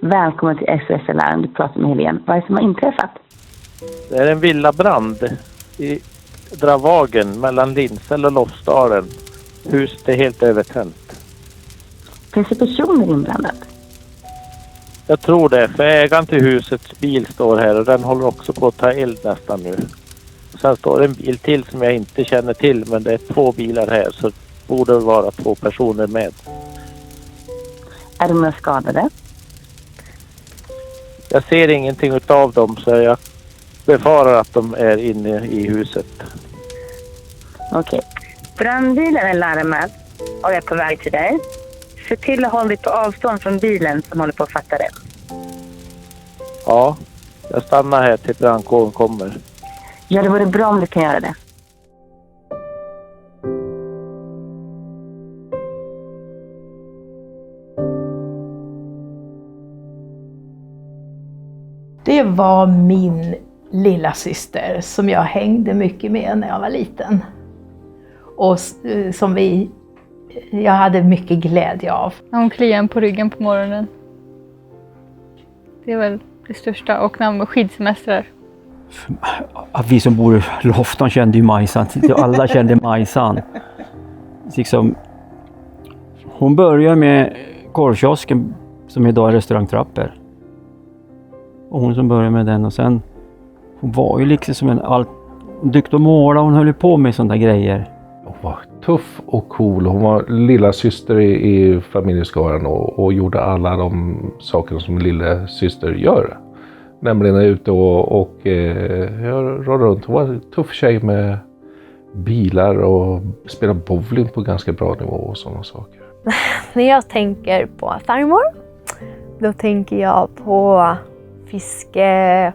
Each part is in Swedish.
Välkommen till SOS Alarm, du pratar med Helene. Vad är det som har inträffat? Det är en villabrand i Dravagen mellan Lindsel och Lofsdalen. Huset är helt övertänt. Finns det personer inblandat? Jag tror det, för ägaren till husets bil står här och den håller också på att ta eld nästan nu. Sen står en bil till som jag inte känner till, men det är 2 bilar här så det borde vara 2 personer med. Är de några skadade? Jag ser ingenting utav dem så jag befarar att de är inne i huset. Okej. Brandbilen är larmad och är på väg till dig. Se till att hålla dig på avstånd från bilen som håller på att fatta det. Ja, jag stannar här till brandkåren kommer. Ja, det vore bra om du kan göra det. Det var min lilla syster som jag hängde mycket med när jag var liten. Och som jag hade mycket glädje av. Hon kliade en på ryggen på morgonen. Det är väl det största. Och när hon var skidsemestrar. Vi som bor i Lofton kände ju Majsan. Alla kände Majsan. Liksom, hon började med korvkiosken som idag är restaurangtrappor. Och hon som började med den och sen hon var ju liksom som hon tyckte att måla, hon höll på med sådana grejer. Hon var tuff och cool. Hon var lilla syster i familjeskaran och gjorde alla de saker som lilla syster gör. Nämligen ute och rörde runt. Hon var en tuff tjej med bilar och spelade bowling på ganska bra nivå och sådana saker. När jag tänker på farmor, då tänker jag på fiske,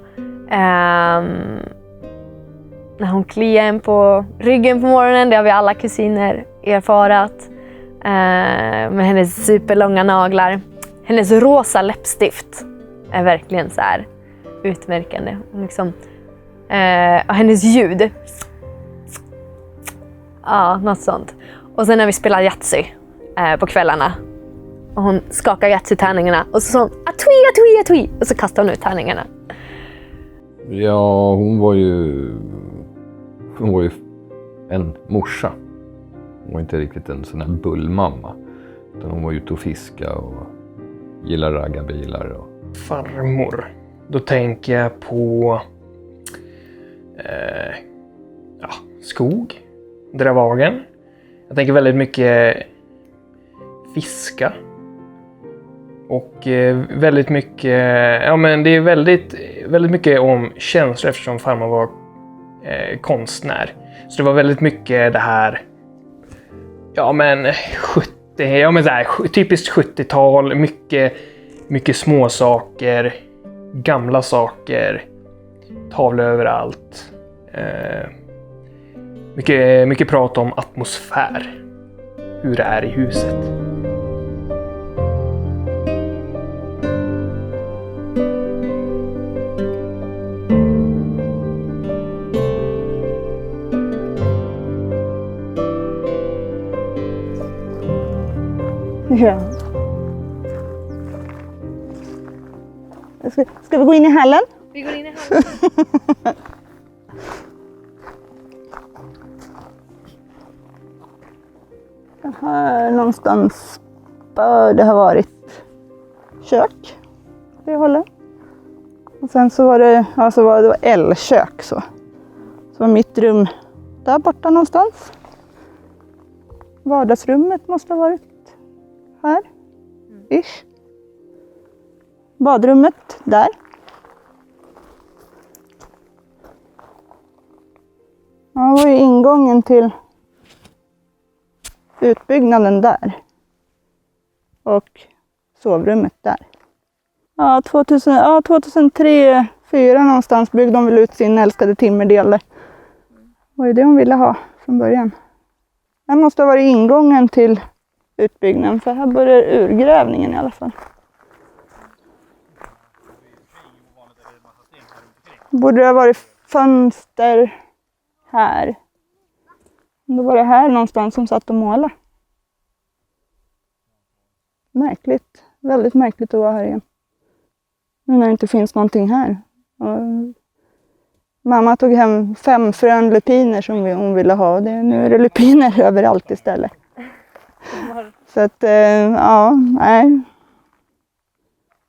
när hon kliar en på ryggen på morgonen, det har vi alla kusiner erfarat, med hennes superlånga naglar. Hennes rosa läppstift är verkligen så här utmärkande. Liksom, och hennes ljud. Ja, något sånt. Och sen när vi spelar Yatzy på kvällarna. Och hon skakar Yatzy-tärningarna. Och så sa hon atui, atui, atui. Och så kastar hon ut tärningarna. Ja, hon var ju en morsa. Hon var inte riktigt en sån här bullmamma. Utan hon var ute och fiska och gillade raggarbilar. Och... Farmor. Då tänker jag på skog, Dravagen. Jag tänker väldigt mycket fiska. Och väldigt mycket, ja men det är väldigt mycket om känslor eftersom farmor var konstnär. Så det var väldigt mycket det här, ja men så här, typiskt 70-tal, mycket små saker, gamla saker, tavlor överallt. Mycket prat om atmosfär, hur det är i huset. Ja. Ska vi gå in i hallen? Vi går in i hallen. Här någonstans bör det ha varit kök. Det håller. Och sen så var det, det var L-kök så. Så var mitt rum där borta någonstans. Vardagsrummet måste ha varit här. Ish. Badrummet där. Ja, det var ju ingången till utbyggnaden där. Och sovrummet där. Ja, 2003-2004 någonstans byggde de väl ut sin älskade timmerdel. Det var ju det hon ville ha från början. Det måste ha varit ingången till utbyggnaden, för här börjar urgrävningen i alla fall. Borde det ha varit fönster här. Då var det här någonstans som satt och målade. Märkligt. Väldigt märkligt att vara här igen. Nu när det inte finns någonting här. Och mamma tog hem 5 frön lupiner som hon ville ha. Nu är det lupiner överallt istället. Så att, ja, nej.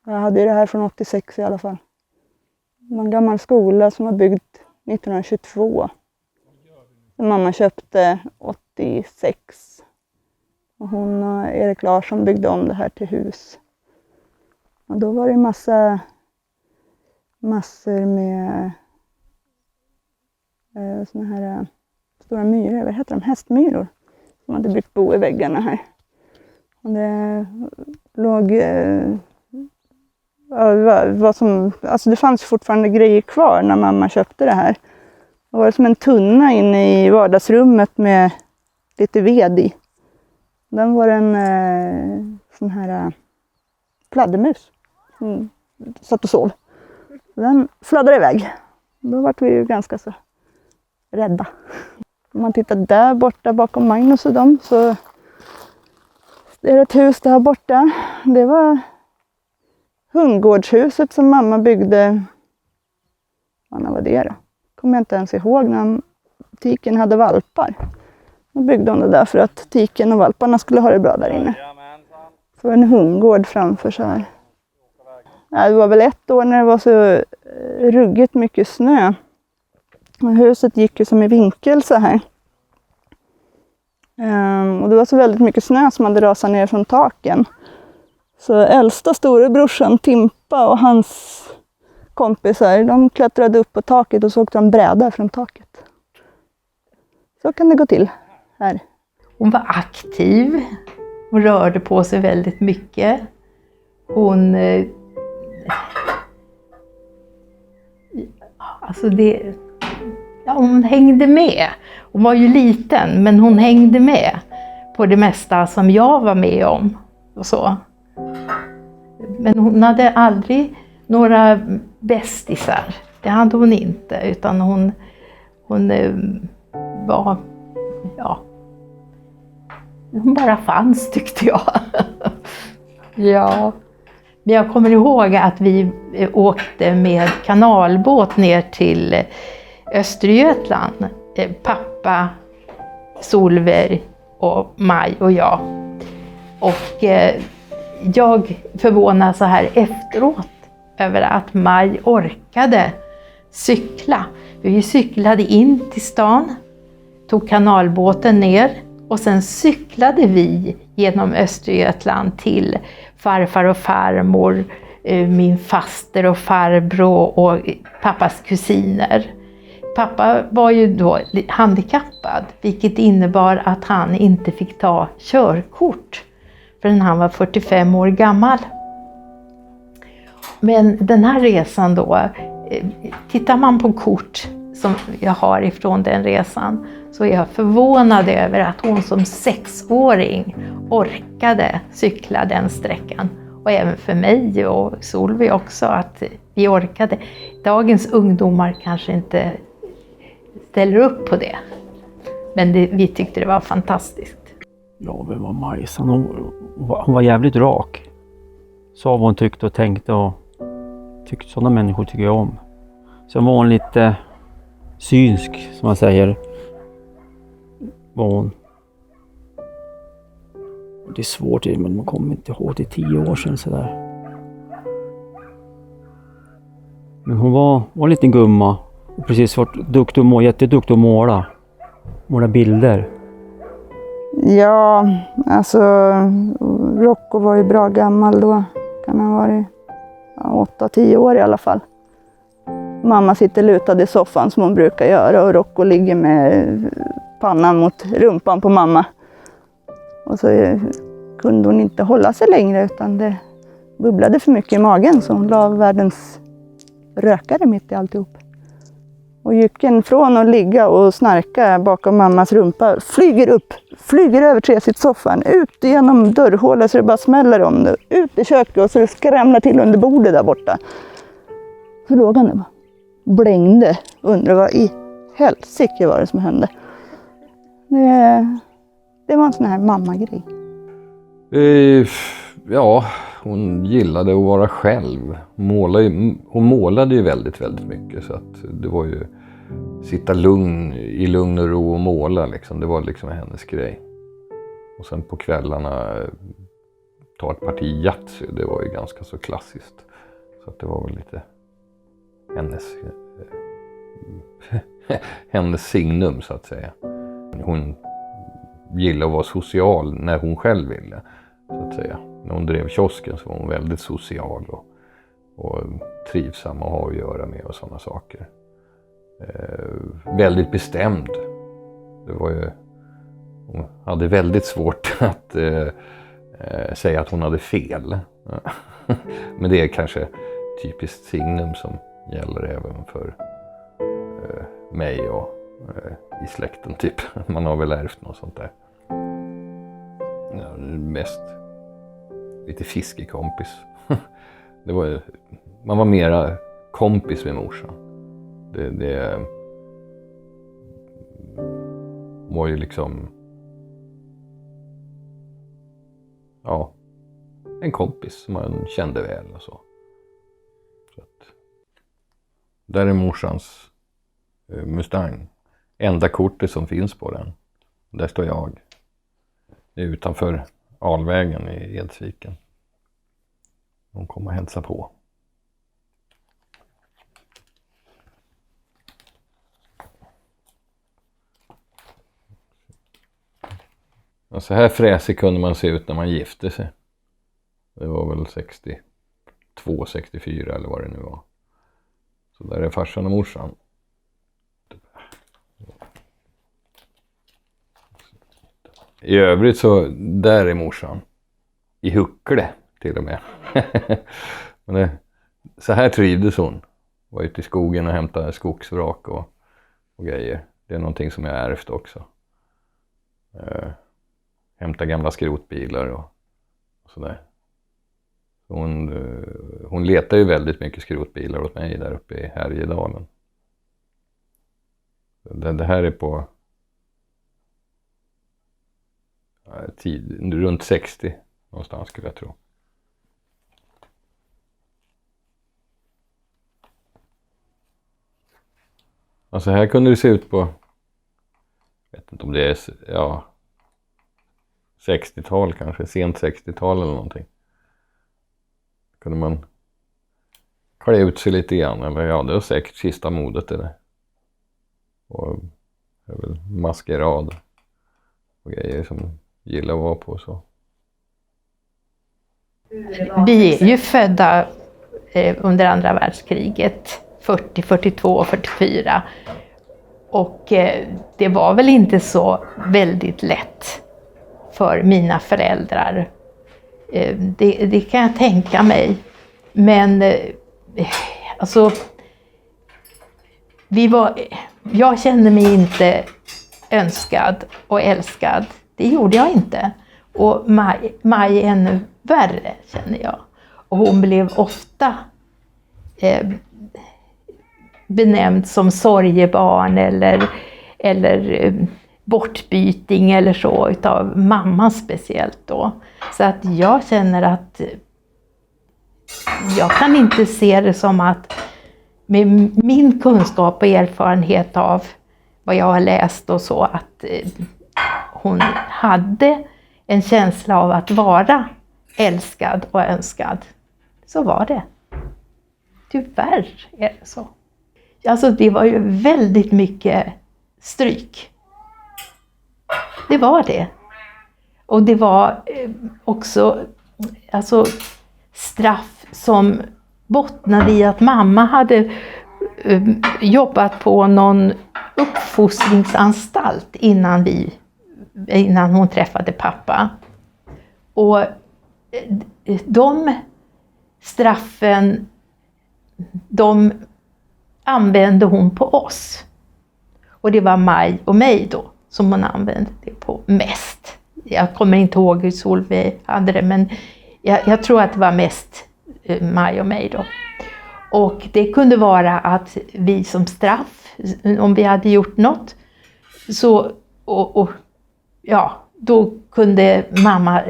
Jag hade ju det här från 86 i alla fall. Det var en gammal skola som var byggd 1922. Som mamma köpte 86. Och hon och Erik Larsson byggde om det här till hus. Och då var det massor med såna här stora myror, vad heter de? Hästmyror. Som hade byggt bo i väggarna här. Och det låg det fanns fortfarande grejer kvar när mamma köpte det här. Det var som en tunna inne i vardagsrummet med lite ved i. Den var en sån här fladdermus som satt och sov. Den fladdrade iväg. Då var vi ju ganska så rädda. Om man tittar där borta bakom Magnus och dem så är det ett hus där borta. Det var hundgårdshuset som mamma byggde. Vad var det då? Kommer jag inte ens ihåg när tiken hade valpar. Då byggde hon det där för att tiken och valparna skulle ha det bra där inne. Så var det en hundgård framför så här. Det var väl ett år när det var så ruggigt mycket snö. Och huset gick ju som i vinkel så här. Och det var så väldigt mycket snö som hade rasat ner från taken. Så äldsta storebrorsan Timpa och hans kompisar, de klättrade upp på taket och så åkte de bräda från taket. Så kan det gå till här. Hon var aktiv. Hon rörde på sig väldigt mycket. Hon hon hängde med. Hon var ju liten, men hon hängde med på det mesta som jag var med om. Och så. Men hon hade aldrig några bästisar. Det hade hon inte. Utan hon var... Ja. Hon bara fanns, tyckte jag. Ja. Men jag kommer ihåg att vi åkte med kanalbåt ner till Östergötland. Pappa, Solveig och Maj och jag. Och jag förvånas så här efteråt över att Maj orkade cykla. Vi cyklade in till stan, tog kanalbåten ner och sen cyklade vi genom Östergötland till farfar och farmor, min faster och farbror och pappas kusiner. Pappa var ju då handikappad, vilket innebar att han inte fick ta körkort förrän han var 45 år gammal. Men den här resan då, tittar man på kort som jag har ifrån den resan, så är jag förvånad över att hon som 6-åring orkade cykla den sträckan. Och även för mig och Solveig också, att vi orkade. Dagens ungdomar kanske inte ställer upp på det. Men vi tyckte det var fantastiskt. Ja, vem var Majsan? Hon var jävligt rak. Sa vad hon tyckte och tänkte, och sådana människor tycker jag om. Sen var hon lite synsk, som man säger. Var hon. Det är svårt, men man kommer inte ihåg det 10 år sedan sådär. Men hon var en liten gumma. Och precis jätteduktig att måla bilder. Ja, alltså Rocco var ju bra gammal då. Kan han vara 8-10 år i alla fall. Mamma sitter lutad i soffan som hon brukar göra och Rocco ligger med pannan mot rumpan på mamma. Och så kunde hon inte hålla sig längre utan det bubblade för mycket i magen, så hon la världens rökare mitt i alltihop. Och jycken från att ligga och snarka bakom mammas rumpa flyger över träsittsoffan, ut genom dörrhålet så det bara smäller om det, ut i köket och så det skramlar till under bordet där borta. Så låg han där, blängde, undrar vad i helsike var det som hände. Det var en sån här mammagrej. Ja, hon gillade att vara själv. Hon målade ju väldigt, väldigt mycket. Så att det var ju sitta i lugn och ro och måla liksom. Det var liksom hennes grej. Och sen på kvällarna ta ett parti Yatzy. Det var ju ganska så klassiskt. Så att det var väl lite hennes signum så att säga. Hon gillade att vara social när hon själv ville. Så att säga. När hon drev kiosken så var hon väldigt social och trivsam att ha att göra med och sådana saker. Väldigt bestämd. Det var ju, hon hade väldigt svårt att säga att hon hade fel. Men det är kanske typiskt signum som gäller även för mig och i släkten typ. Man har väl ärvt något sånt där. Ja, mest lite fiskekompis. Man var mera kompis med morsan. Det var ju liksom en kompis som man kände väl och så. Så att, där är morsans Mustang. Enda kortet som finns på den. Där står jag. Det är utanför Alvägen i Edsviken. De kommer att hälsa på. Och så här fräsig kunde man se ut när man gifte sig. Det var väl 62, 64 eller vad det nu var. Så där är farsan och morsan. I övrigt så, där är morsan. I Huckle till och med. Men så här trivdes hon. Var ute i skogen och hämtade skogsvrak och grejer. Det är någonting som jag ärvt också. Hämta gamla skrotbilar och sådär. Hon letar ju väldigt mycket skrotbilar åt mig där uppe i Härjedalen. Det här är på runt 60 någonstans skulle jag tro. Alltså här kunde det se ut på, jag vet inte om det är 60-tal kanske, sent 60-tal eller någonting. Kunde man klä ut sig lite grann, eller det var säkert sista modet det där. Och det är väl maskerad och grejer som gillar att vara på så. Vi är ju födda under andra världskriget, 40, 42 och 44. Och det var väl inte så väldigt lätt för mina föräldrar. Det kan jag tänka mig. Men alltså, jag kände mig inte önskad och älskad. Det gjorde jag inte. Och Maj är ännu värre, känner jag. Och hon blev ofta benämnd som sorgebarn eller bortbyting eller så, utav mamman speciellt då. Så att jag känner att jag kan inte se det som att med min kunskap och erfarenhet av vad jag har läst och så, att hon hade en känsla av att vara älskad och önskad. Så var det. Tyvärr är det så. Alltså det var ju väldigt mycket stryk. Det var det. Och det var också straff som bottnade i att mamma hade jobbat på någon uppfostringsanstalt innan hon träffade pappa. Och de straffen, de använde hon på oss. Och det var Maj och mig då som hon använde det på mest. Jag kommer inte ihåg hur Solveig hade det, men jag tror att det var mest Maj och mig då. Och det kunde vara att vi som straff, om vi hade gjort något, så då kunde mamma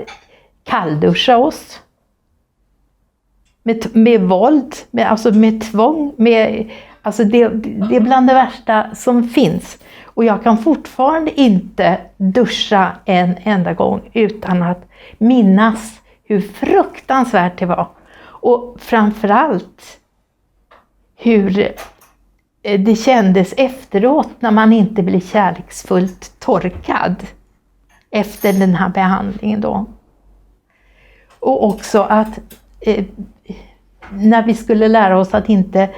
kallduscha oss. med våld, med tvång. Det är bland det värsta som finns. Och jag kan fortfarande inte duscha en enda gång utan att minnas hur fruktansvärt det var. Och framförallt hur det kändes efteråt när man inte blir kärleksfullt torkad efter den här behandlingen då. Och också att när vi skulle lära oss att inte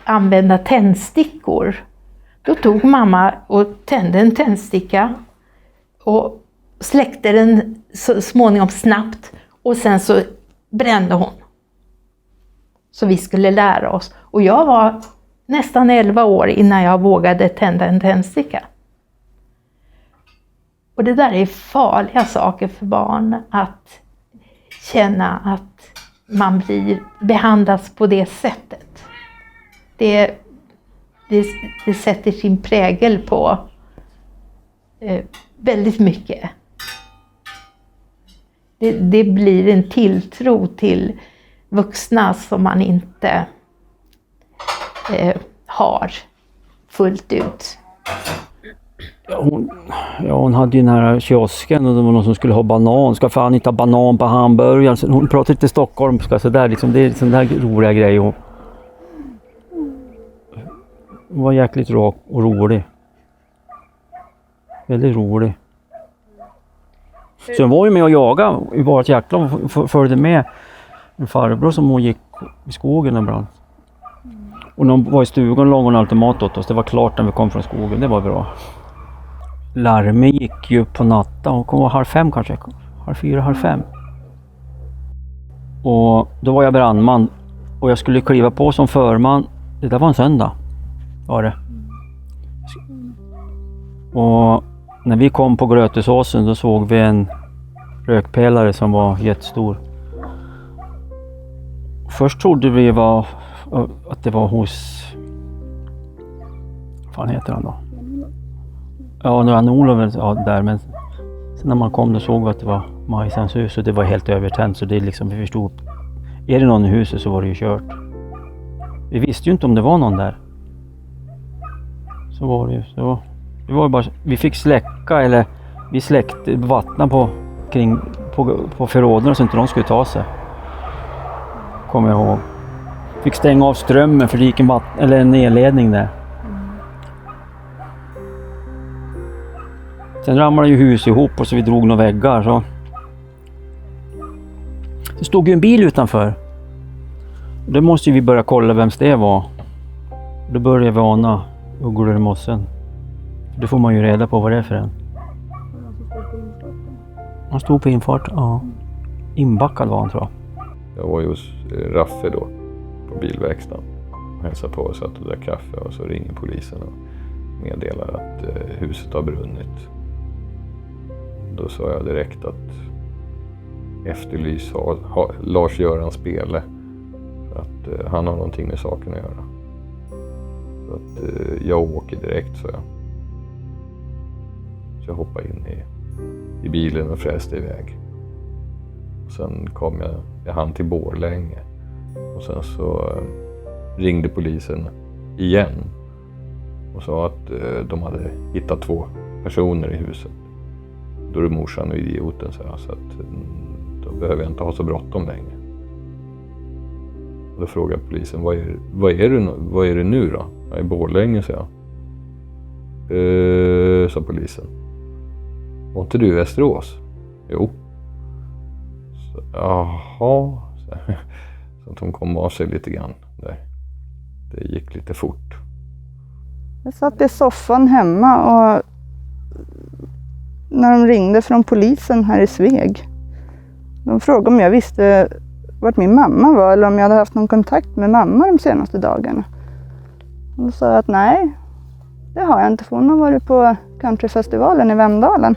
använda tändstickor, då tog mamma och tände en tändsticka och släckte den så småningom snabbt och sen så brände hon. Så vi skulle lära oss. Och jag var nästan 11 år innan jag vågade tända en tändsticka. Och det där är farliga saker för barn, att känna att man blir behandlas på det sättet. Det sätter sin prägel på väldigt mycket. Det blir en tilltro till vuxna som man inte har fullt ut. Hon hade ju den här kiosken och det var någon som skulle ha banan. Ska fan inte ha banan på hamburgaren. Så hon pratade lite stockholmska så där liksom. Det är sån där roliga grejer. Hon var jäkligt rak och rolig. Väldigt rolig. Så hon var ju med och jagade i vårt jäkla och följde med en farbror som hon gick i skogen ibland. Och när hon var i stugan låg hon alltid mat åt oss. Det var klart när vi kom från skogen. Det var bra. Larmet gick ju på natten. Hon kom 4:30 kanske. 4:30, 4:30. Och då var jag brandman. Och jag skulle kliva på som förman. Det där var en söndag. Var det. Och när vi kom på Grötesåsen då såg vi en rökpelare som var jättestor. Först trodde vi att det var hos... Vad fan heter han då? Ja, nu är Olof där, men sen när man kom då såg vi att det var Majsans hus och det var helt övertänt, så det liksom, vi förstod. Är det någon i huset så var det ju kört. Vi visste ju inte om det var någon där. Så var det ju. Det var bara, vi fick släcka, eller vi släckte vattna på förråden så inte de skulle ta sig. Kommer jag ihåg. Fick stänga av strömmen för det gick en nedledning där. Sen ramlade ju hus ihop och så vi drog några väggar. Så. Det stod ju en bil utanför. Då måste ju vi börja kolla vems det var. Då började vi ana ugglor i mossen. Då får man ju reda på vad det är för en. Han stod på infart, ja. Inbackad var han, tror jag. Jag var ju hos Raffe då på bilverkstaden och hälsade på och satt och drack kaffe, och så ringer polisen och meddelar att huset har brunnit. Då sa jag direkt att efterlys Lars-Göran Spele, att han har någonting med saken att göra. Så att jag åker direkt, sa jag. Så jag hoppade in i bilen och fräste iväg. Sen kom jag hann till Borlänge. Och sen så ringde polisen igen. Och sa att de hade hittat 2 personer i huset. Då är det morsan och idioten, så att då behöver jag inte ha så bråttom längre. Och då frågade polisen, vad är det nu då? Jag är i Borlänge, sa jag. Sa polisen. Var inte du i Västerås? Jo. Så, jaha. Så att hon kom av sig lite grann där. Det gick lite fort. Jag satt i soffan hemma och när de ringde från polisen här i Sveg. De frågade om jag visste vart min mamma var eller om jag hade haft någon kontakt med mamma de senaste dagarna. Och då sa jag att nej, det har jag inte, för hon har varit på countryfestivalen i Vemdalen.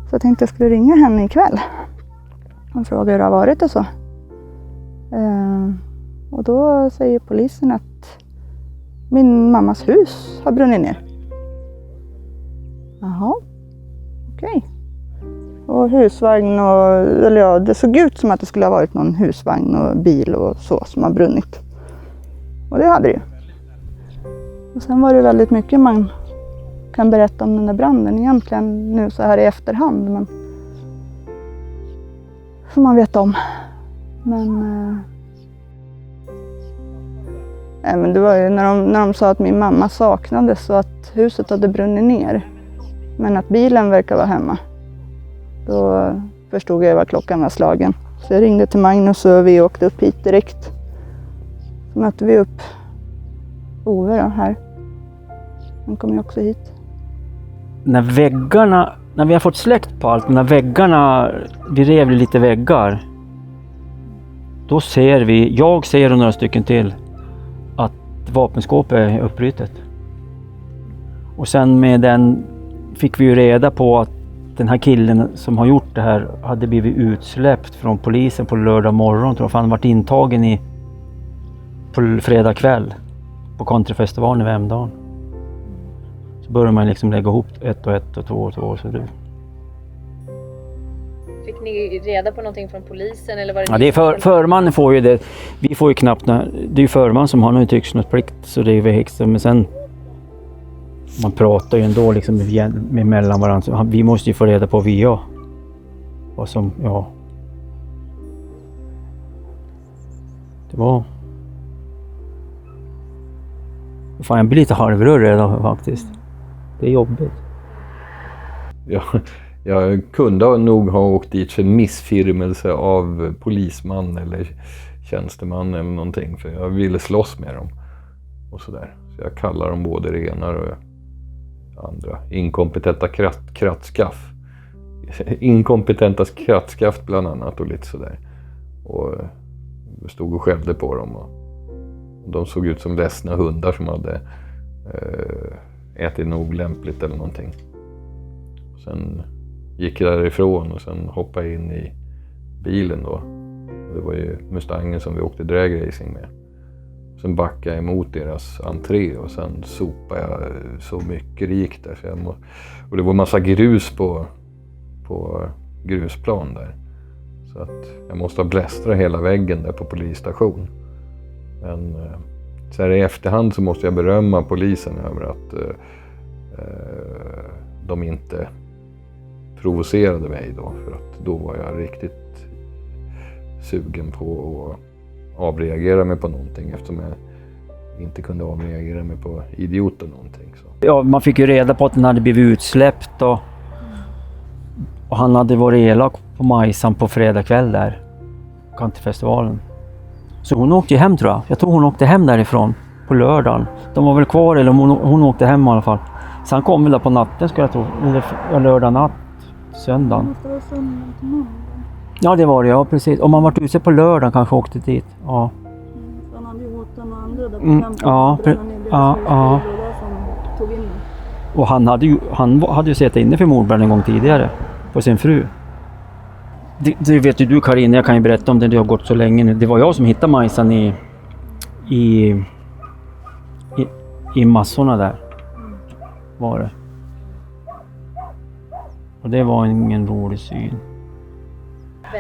Så jag tänkte jag skulle ringa henne ikväll. Hon frågade hur det har varit och så. Och då säger polisen att min mammas hus har brunnit ner. Jaha, okej. Och husvagn eller ja, det såg ut som att det skulle ha varit någon husvagn och bil och så som har brunnit. Och det hade det ju. Och sen var det väldigt mycket man kan berätta om den där branden egentligen nu så här i efterhand. Men får man veta om. Men det var ju när de sa att min mamma saknades och att huset hade brunnit ner. Men att bilen verkar vara hemma. Då förstod jag vad klockan var slagen. Så jag ringde till Magnus och vi åkte upp hit direkt. Så mötte vi upp Ove då, här. Han kom ju också hit. När vi har fått släckt på allt, när väggarna, vi rev lite väggar. Då ser jag ser och några stycken till att vapenskåpet är uppbrytet. Och sen med den fick vi ju reda på att den här killen som har gjort det här hade blivit utsläppt från polisen på lördag morgon, tror jag. För han varit intagen på fredag kväll på Countryfestivalen i Vemdalen. Så börjar man liksom lägga ihop 1 och 1 och 2 och 2. Så det... Fick ni reda på någonting från polisen? Eller var det Ja, det är förmannen får ju det. Vi får ju knappt, det är ju förman som har någon tystnadsplikt, så det är ju extra. Men sen man pratar ju ändå liksom med mellan varandra. Så vi måste ju få reda på via vad som, ja. Det var... Fan, jag blir lite halvrörd redan faktiskt. Det är jobbigt. Jag kunde nog ha åkt dit för missfirmelse av polisman eller tjänsteman eller någonting. För jag ville slåss med dem. Och sådär. Så jag kallar dem både det ena och andra. Inkompetenta krattskaff. Inkompetenta krattskaft bland annat och lite sådär. Och stod och skällde på dem. Och de såg ut som ledsna hundar som hade ätit nog lämpligt eller någonting. Sen gick jag därifrån och sen hoppade in i bilen då. Det var ju Mustangen som vi åkte dragracing med. Sen backade jag emot deras entré och sen sopade jag så mycket det gick där. Så och det var massa grus på grusplan där. Så att jag måste ha blästrat hela väggen där på polisstation. Men så här i efterhand så måste jag berömma polisen över att de inte provocerade mig då. För att då var jag riktigt sugen på att avreagera mig på någonting eftersom jag inte kunde avreagera mig på idioten någonting. Så. Ja, man fick ju reda på att den hade blivit utsläppt och han hade varit elak på Majsan på fredag kväll där. Countryfestivalen. Så hon åkte ju hem tror jag. Jag tror hon åkte hem därifrån på lördagen. De var väl kvar eller hon åkte hem i alla fall. Sen kom väl där på natten skulle jag tro. Eller lördag natt, söndagen. Ja det var det, ja precis. Om man varit ute på lördagen kanske åkte dit. Ja. Han hade ju hotat några andra där på ja. Och han hade ju sett inne för mordbrand en gång tidigare på sin fru. Det vet ju du Karin, jag kan ju berätta om det har gått så länge nu. Det var jag som hittade Majsan i massorna där. Var det. Och det var ingen rolig syn.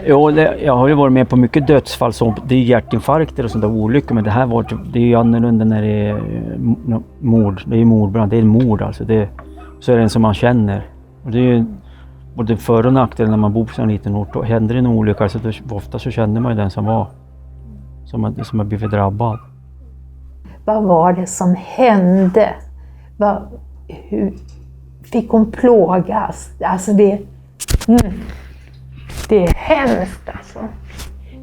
Jo, jag har ju varit med på mycket dödsfall, så det är hjärtinfarkter och sånt där olyckor, men det är ju annorlunda när det är mord. Det är ju mordbrand, det är mord alltså. Så är det en som man känner. Och det är ju både för- och nackdel när man bor på en liten ort. Och händer det en olycka så ofta så känner man ju den som har blivit drabbad. Vad var det som hände? Hur fick hon plågas? Alltså det är hemskt alltså.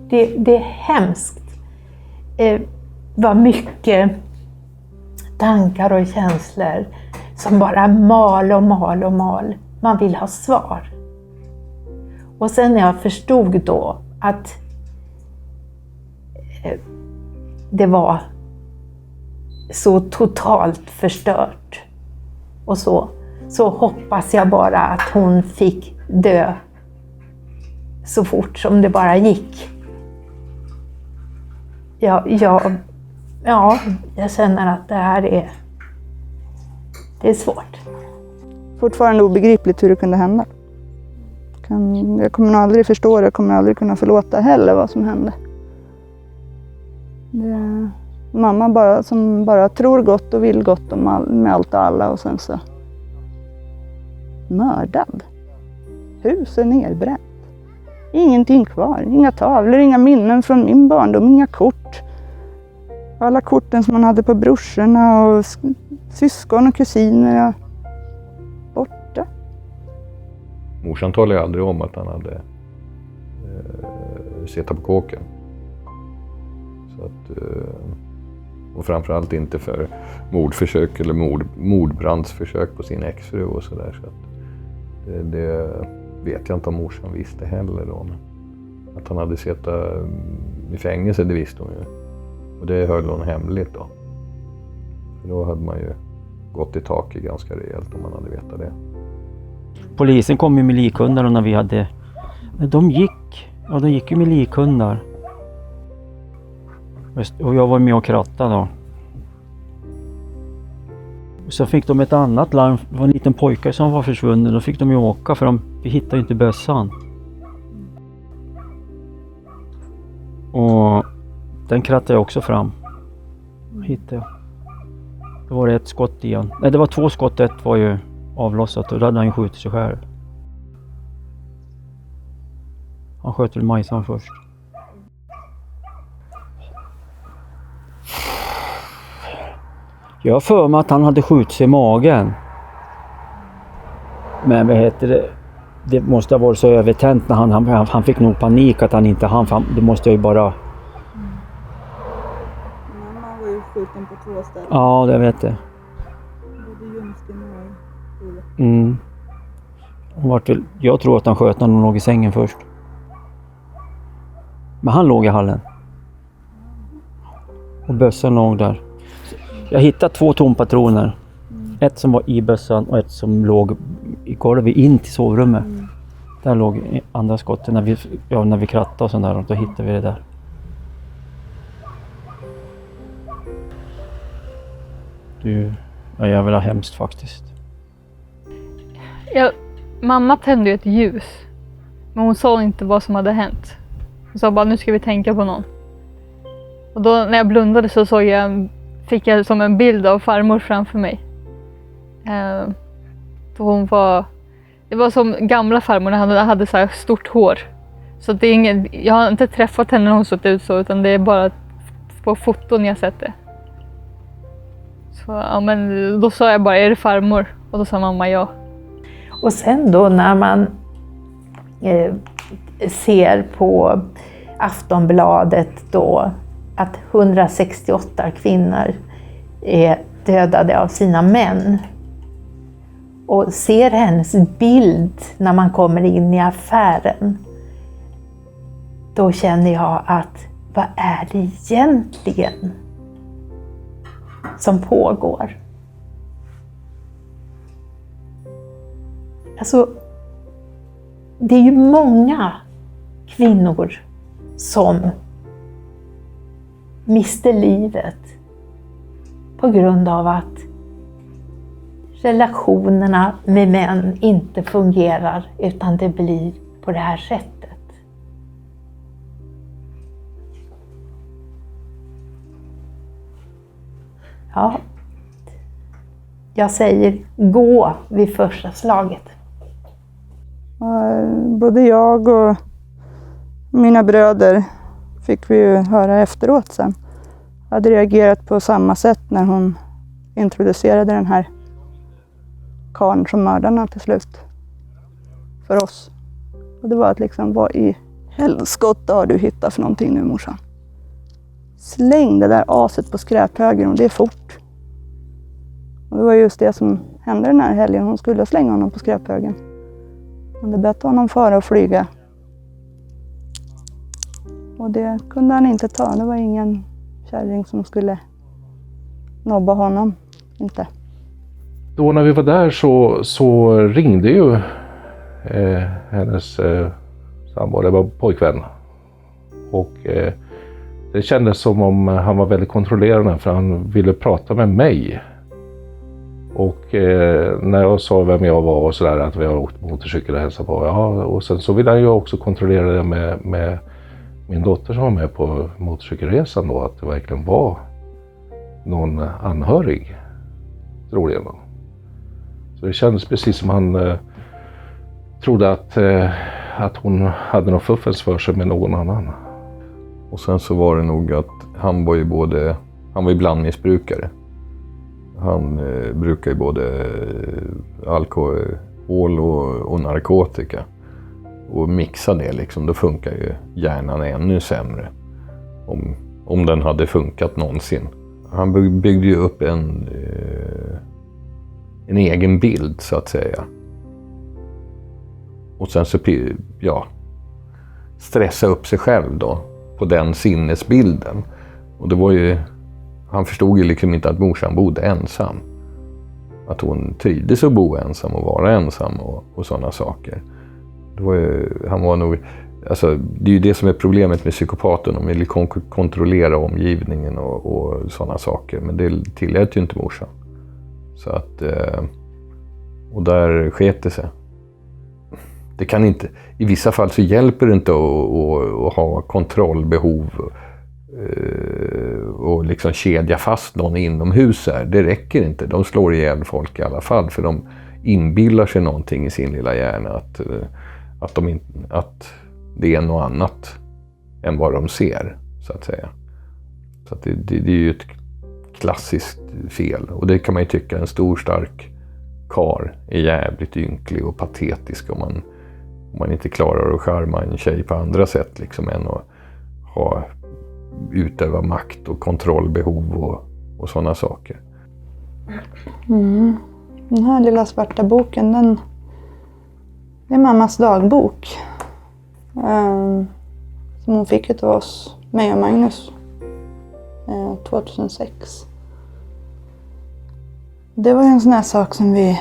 Det är hemskt. Vad mycket tankar och känslor som bara mal och mal och mal. Man vill ha svar. Och sen när jag förstod då att det var så totalt förstört och så hoppas jag bara att hon fick dö så fort som det bara gick. Jag känner att det här är svårt. Fortfarande obegripligt hur det kunde hända. Jag kommer nog aldrig förstå det, jag kommer aldrig kunna förlåta heller vad som hände. Mamma som bara tror gott och vill gott med allt och alla och sen så mördad. Huset nedbränt. Ingenting kvar, inga tavlor, inga minnen från min barndom, inga kort. Alla korten som man hade på brorsorna och syskon och kusiner borta. Morsan talade ju aldrig om att han hade suttit på kåken. Så att, och framförallt inte för mordförsök eller mordbrandsförsök på sin exfru och sådär. Så att det vet jag inte om morsan visste heller då. Men att han hade suttit i fängelse, det visste hon ju. Och det höll hon hemligt då. För då hade man ju gått i taket ganska rejält om man hade vetat det. Polisen kom ju med likhundar när vi hade... De gick ju med likhundar. Och jag var med och krattade då. Och så fick de ett annat larm. Det var en liten pojke som var försvunnen. Då fick de ju åka för vi hittade ju inte bössan. Och den krattade jag också fram. Hittade jag. Då var det ett skott igen. Nej, det var 2 skott. Ett var ju avlossat och då hade han ju skjutit sig själv. Han sköt väl Majsan först. Jag har för mig att han hade skjutit sig i magen. Men vad heter det? Det måste ha varit så övertänt när han fick nog panik att han inte hann. Det måste jag ju bara... Mamma var ju skjuten på 2 ställen. Ja, det vet jag. Både ljumsken och huvudet. Jag tror att han sköt när han låg i sängen först. Men han låg i hallen. Och bössan låg där. Jag hittade 2 tompatroner. Ett som var i bössan och ett som låg i golvet in till sovrummet. Där låg andra skotten när vi krattade och sådär. Då hittade vi det där. Ja, jag vill ha hemskt faktiskt. Mamma tände ju ett ljus. Men hon sa inte vad som hade hänt. Hon sa bara, nu ska vi tänka på någon. Och då när jag blundade så fick jag som en bild av farmor framför mig. Det var som gamla farmor, han hade så här stort hår. Så det är jag har inte träffat henne när hon såg ut så, utan det är bara på foton jag sett det. Så ja, men då sa jag bara, är det farmor? Och då sa mamma ja. Och sen då när man ser på Aftonbladet då att 168 kvinnor är dödade av sina män. Och ser hennes bild när man kommer in i affären. Då känner jag att vad är det egentligen som pågår? Alltså, det är ju många kvinnor som mister livet på grund av att relationerna med män inte fungerar utan det blir på det här sättet. Ja, jag säger gå vid första slaget. Både jag och mina bröder fick vi ju höra efteråt sen. Jag hade reagerat på samma sätt när hon introducerade den här karln som mördarna till slut för oss. Och det var att liksom, vad i helskotta har du hittat för någonting nu, morsan? Släng det där aset på skräphögen och det är fort. Och det var just det som hände den här helgen. Hon skulle slänga honom på skräphögen. Hon hade bett honom fara och flyga. Och det kunde han inte ta. Det var ingen kärring som skulle nobba honom. Inte. Då när vi var där så ringde ju hennes sambo, det var pojkvän. Och det kändes som om han var väldigt kontrollerande för han ville prata med mig. Och när jag sa vem jag var och sådär, att vi har åkt motorcykel och hälsat på. Ja, och sen så ville han ju också kontrollera det med min dotter som var med på motorcykelresan då, att det verkligen var någon anhörig, troligen då. Så det kändes precis som han trodde att hon hade något fuffens för sig med någon annan. Och sen så var det nog att han var ju blandmissbrukare. Han brukar ju både alkohol och narkotika. Och mixa det liksom, då funkar ju hjärnan ännu sämre. Om den hade funkat någonsin. Han byggde ju upp en egen bild så att säga. Och sen så stressa upp sig själv då på den sinnesbilden. Och det var ju, han förstod ju liksom inte att morsan bodde ensam. Att hon trivdes att bo ensam och vara ensam och sådana saker. Det var ju, han var nog, alltså det är ju det som är problemet med psykopaten. De vill kontrollera omgivningen och sådana saker. Men det tillät ju inte morsan. Så att, och där sket det sig. Det kan inte, i vissa fall så hjälper det inte att ha kontrollbehov och liksom kedja fast någon inomhus här. Det räcker inte. De slår ihjäl folk i alla fall, för de inbillar sig någonting i sin lilla hjärna att det är något annat än vad de ser, så att säga. Så att det är ju ett klassiskt fel, och det kan man ju tycka, en stor stark kar är jävligt ynklig och patetisk om man inte klarar att charma en tjej på andra sätt liksom, än att utöva makt och kontrollbehov och sådana saker. Mm. Den här lilla svarta boken, det är mammas dagbok. Som hon fick av oss, mig och Magnus, 2006. Det var ju en sån här sak som vi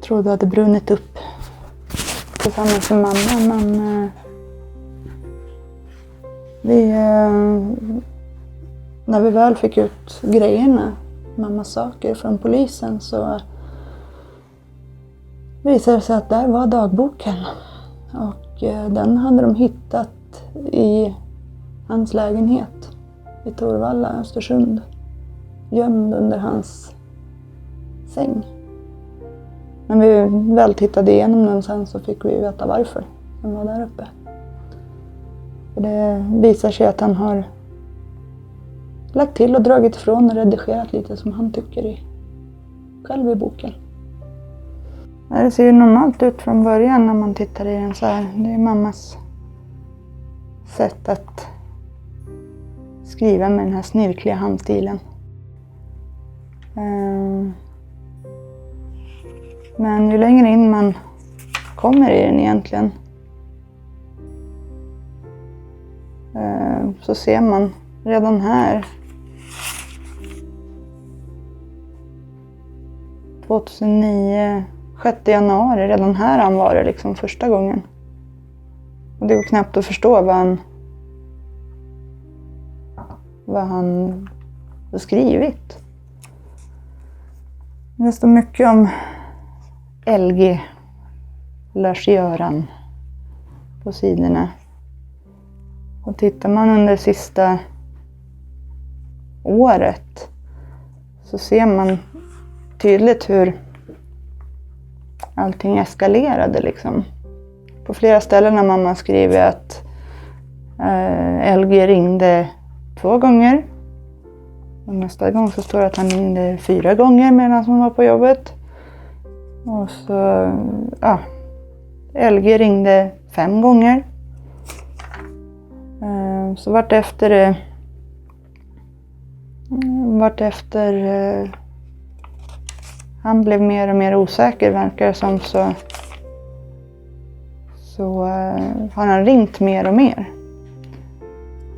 trodde hade brunnit upp tillsammans med mamma, men när vi väl fick ut grejerna, mammas saker från polisen, så visade det sig att där var dagboken. Och den hade de hittat i hans lägenhet i Torvalla, Östersund, gömd under hans säng. När vi väl tittade igenom den sen så fick vi veta varför den var där uppe. För det visar sig att han har lagt till och dragit ifrån och redigerat lite som han tycker själv i boken. Det ser ju normalt ut från början när man tittar i den så här. Det är mammas sätt att skriva med den här snirkliga handstilen. Men ju längre in man kommer i den egentligen så ser man redan här 2009, 6 januari, redan här han var det liksom första gången. Och det går knappt att förstå vad han har skrivit. Det står mycket om LG, Lars-Göran på sidorna. Och tittar man under sista året så ser man tydligt hur allting eskalerade liksom. På flera ställen har mamma skrivit att LG ringde 2 gånger. Och nästa gång så står det att han ringde 4 gånger medan hon var på jobbet. Och så, LG ringde 5 gånger. Så vart efter han blev mer och mer osäker, verkar det som, så har han ringt mer och mer.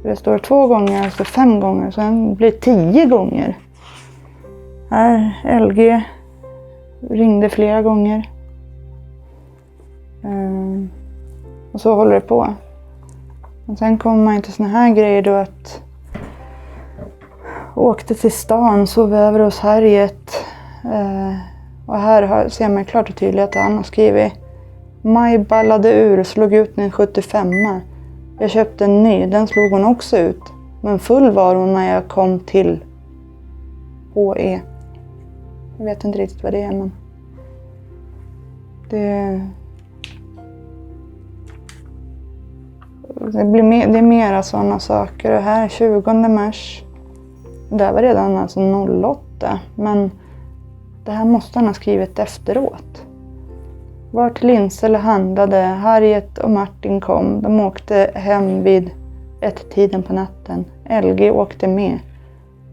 Det står 2 gånger, så 5 gånger, sen blir det 10 gånger. Här, LG ringde flera gånger. Och så håller det på. Och sen kommer man till såna här grejer då att åkte till stan, sov över hos Harriet Och här ser man klart och tydligt att han har skrivit: Maj ballade ur och slog ut en 75. Jag köpte en ny, den slog hon också ut. Men full var hon när jag kom till HE. Jag vet inte riktigt vad det är, men det är mera sådana saker. Och här 20 mars, det var redan alltså 08, men det här måste han ha skrivit efteråt. Var till Linsele handlade, Harriet och Martin kom. De åkte hem vid 1-tiden på natten. LG åkte med.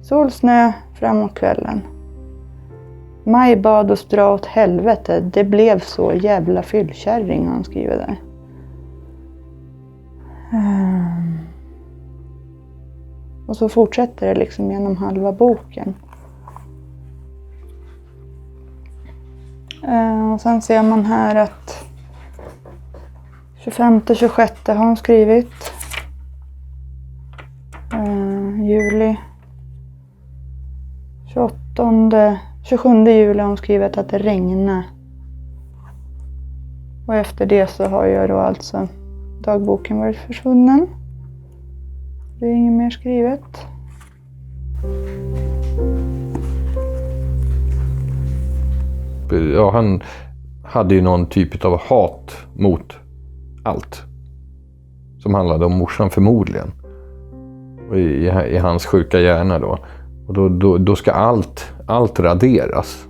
Solsnö framåt kvällen. Maj bad oss dra åt helvete. Det blev så jävla fyllkärring, han skriver där. Och så fortsätter det liksom genom halva boken. Och sen ser man här att 25-26 har hon skrivit. Juli. 27 juli har hon skrivit att det regnar. Och efter det så har jag då alltså dagboken varit försvunnen. Det är inget mer skrivet. Ja, han hade ju någon typ av hat mot allt som handlade om morsan förmodligen. Och i hans sjuka hjärna då. Och då ska allt raderas.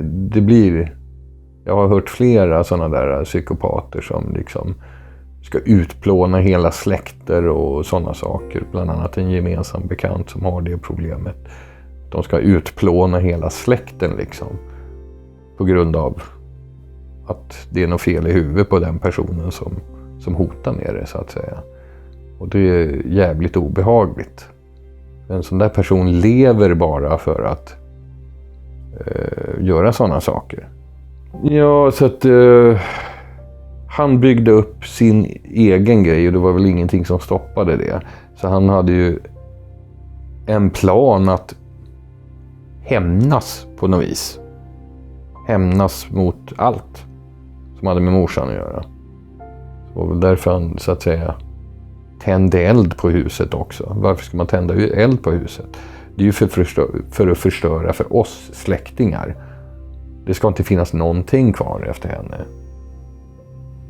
Det blir... Jag har hört flera sådana där psykopater som liksom ska utplåna hela släkter och sådana saker. Bland annat en gemensam bekant som har det problemet. De ska utplåna hela släkten liksom. På grund av att det är något fel i huvudet på den personen som hotar med det så att säga. Och det är jävligt obehagligt. En sån där person lever bara för att göra sådana saker. Ja, så att han byggde upp sin egen grej och det var väl ingenting som stoppade det. Så han hade ju en plan att hämnas på något vis. Hämnas mot allt som hade med morsan att göra. Det var väl därför han så att säga tände eld på huset också. Varför ska man tända eld på huset? Det är ju för att förstöra för oss släktingar. Det ska inte finnas någonting kvar efter henne.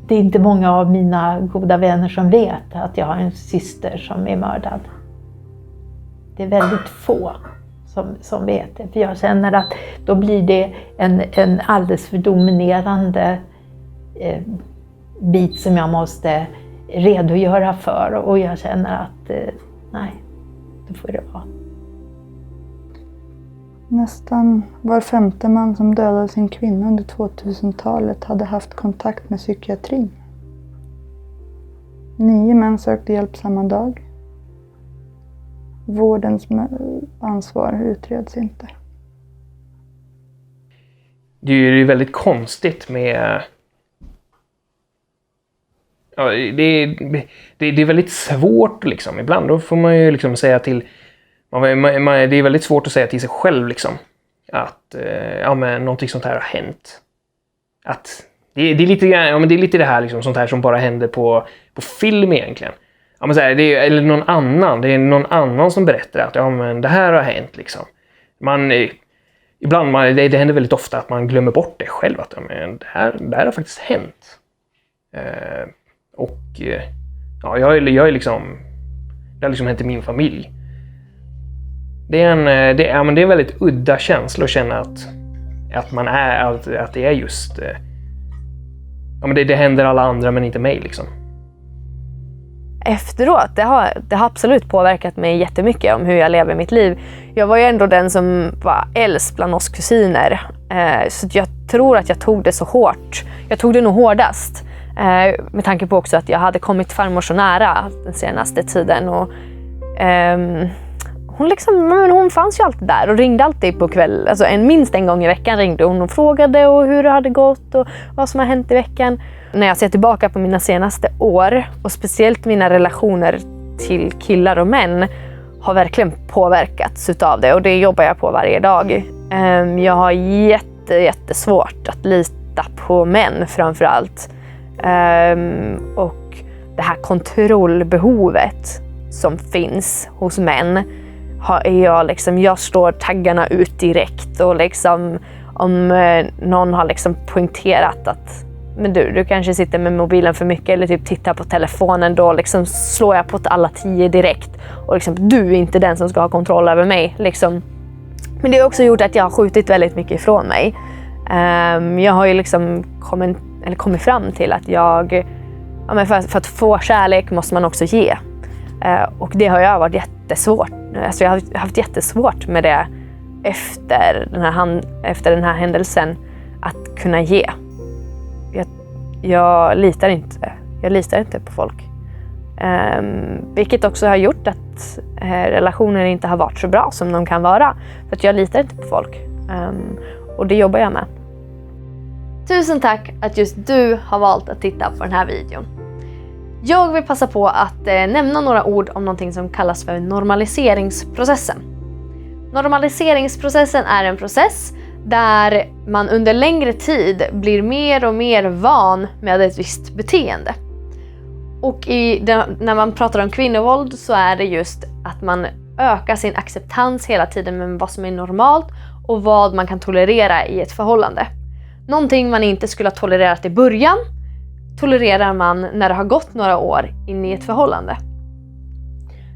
Det är inte många av mina goda vänner som vet att jag har en syster som är mördad. Det är väldigt få som vet det. För jag känner att då blir det en alldeles för dominerande bit som jag måste redogöra för. Och jag känner att nej, då får det vara. Nästan var 5:e man som dödade sin kvinna under 2000-talet hade haft kontakt med psykiatrin. 9 män sökte hjälp samma dag. Vårdens ansvar utreds inte. Det är ju väldigt konstigt med... Ja, det är väldigt svårt liksom. Ibland då får man ju liksom säga till... det är väldigt svårt att säga till sig själv liksom. Att men någonting sånt här har hänt. Att det är lite grann, men det är lite det här liksom, sånt här som bara händer på film egentligen. Ja, men så här, det är, eller någon annan. Det är någon annan som berättar att men det här har hänt liksom. Det händer väldigt ofta att man glömmer bort det själv. Att men det här har faktiskt hänt. Jag är liksom... Det har liksom hänt i min familj. Det är en väldigt udda känsla att känna att man är... Att det är just... det händer alla andra men inte mig liksom. Efteråt, det har absolut påverkat mig jättemycket om hur jag lever mitt liv. Jag var ju ändå den som var äldst bland oss kusiner. Så jag tror att jag tog det så hårt. Jag tog det nog hårdast. Med tanke på också att jag hade kommit farmor så nära den senaste tiden. Och, hon fanns ju alltid där och ringde alltid på kväll. Alltså minst en gång i veckan ringde hon och frågade hur det hade gått och vad som har hänt i veckan. När jag ser tillbaka på mina senaste år och speciellt mina relationer till killar och män har verkligen påverkats utav det och det jobbar jag på varje dag. Jag har jättesvårt att lita på män framförallt. Och det här kontrollbehovet som finns hos män jag slår taggarna ut direkt, och liksom om någon har liksom poängterat att men du kanske sitter med mobilen för mycket eller typ tittar på telefonen, då liksom slår jag på alla 10 direkt, och liksom, du är inte den som ska ha kontroll över mig liksom. Men det har också gjort att jag har skjutit väldigt mycket ifrån mig. Jag har ju liksom kommit fram till att för att få kärlek måste man också ge. Och det har jag varit jättesvårt. Alltså jag har haft jättesvårt med det efter den här händelsen, att kunna ge. Jag litar inte på folk. Vilket också har gjort att relationer inte har varit så bra som de kan vara. För att jag litar inte på folk. Och det jobbar jag med. Tusen tack att just du har valt att titta på den här videon. Jag vill passa på att nämna några ord om någonting som kallas för normaliseringsprocessen. Normaliseringsprocessen är en process där man under längre tid blir mer och mer van med ett visst beteende. Och när man pratar om kvinnovåld så är det just att man ökar sin acceptans hela tiden med vad som är normalt och vad man kan tolerera i ett förhållande. Någonting man inte skulle ha tolererat i början tolererar man när det har gått några år in i ett förhållande.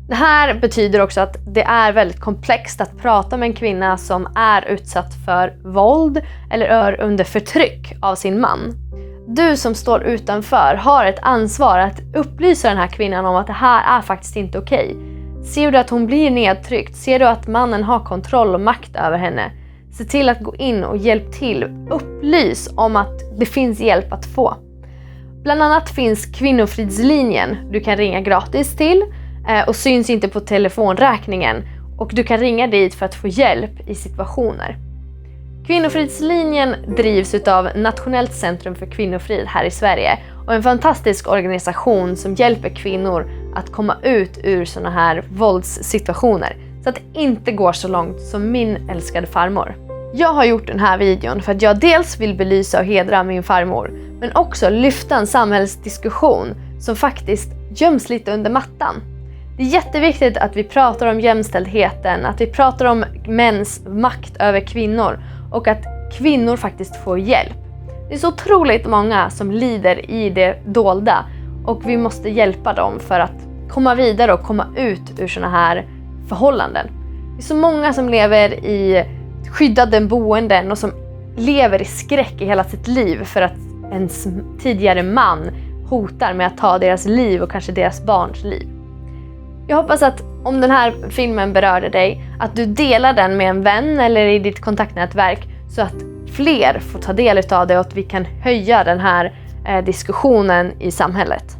Det här betyder också att det är väldigt komplext att prata med en kvinna som är utsatt för våld eller är under förtryck av sin man. Du som står utanför har ett ansvar att upplysa den här kvinnan om att det här är faktiskt inte okej. Ser du att hon blir nedtryckt? Ser du att mannen har kontroll och makt över henne? Se till att gå in och hjälp till. Upplys om att det finns hjälp att få. Bland annat finns Kvinnofridslinjen du kan ringa gratis till och syns inte på telefonräkningen, och du kan ringa dit för att få hjälp i situationer. Kvinnofridslinjen drivs av Nationellt centrum för kvinnofrid här i Sverige, och en fantastisk organisation som hjälper kvinnor att komma ut ur såna här våldssituationer så att det inte går så långt som min älskade farmor. Jag har gjort den här videon för att jag dels vill belysa och hedra min farmor, men också lyfta en samhällsdiskussion som faktiskt göms lite under mattan. Det är jätteviktigt att vi pratar om jämställdheten, att vi pratar om mäns makt över kvinnor och att kvinnor faktiskt får hjälp. Det är så otroligt många som lider i det dolda, och vi måste hjälpa dem för att komma vidare och komma ut ur såna här förhållanden. Det är så många som lever i skyddade boenden och som lever i skräck i hela sitt liv för att en tidigare man hotar med att ta deras liv och kanske deras barns liv. Jag hoppas att om den här filmen berörde dig, att du delar den med en vän eller i ditt kontaktnätverk så att fler får ta del av det och att vi kan höja den här diskussionen i samhället.